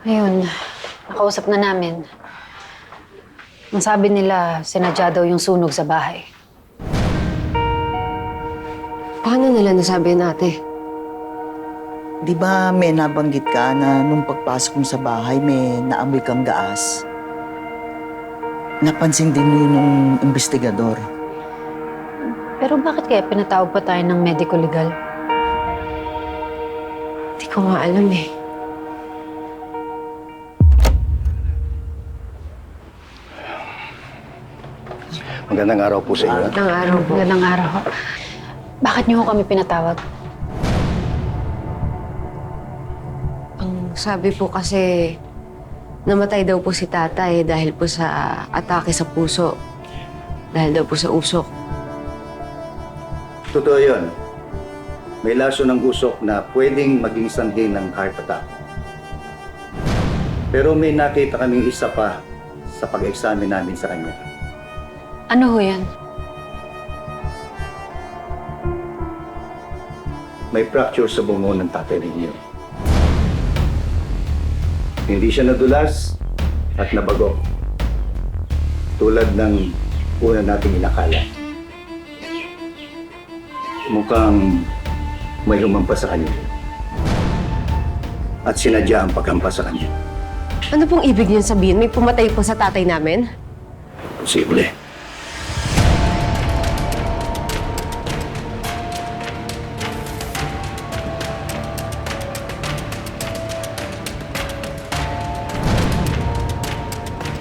Ayun, nakausap na namin. Ang sabi nila, sinadya daw yung sunog sa bahay. Paano nila nasabi ate? Di ba may nabanggit ka na nung pagpasok mo sa bahay may naamoy kang gaas? Napansin din yun ng investigador. Pero bakit kaya pinatawag pa tayo ng medico legal? Hindi ko nga alam eh. Magandang araw po sa inyo. Ng araw po. Magandang araw. Bakit niyo kami pinatawag? Ang sabi po kasi, namatay daw po si tatay dahil po sa atake sa puso. Dahil daw po sa usok. Totoo yun. May laso ng usok na pwedeng maging sanhi ng heart attack. Pero may nakita kaming isa pa sa pag-examine namin sa kanya. Ano ho yan? May fracture sa bungo ng tatay ninyo. Hindi siya nadulas at nabago. Tulad ng una nating inakala. Mukhang may humampas sa kanya. At sinadya ang paghampas sa kanya. Ano pong ibig niyo sabihin? May pumatay po sa tatay namin? Posible.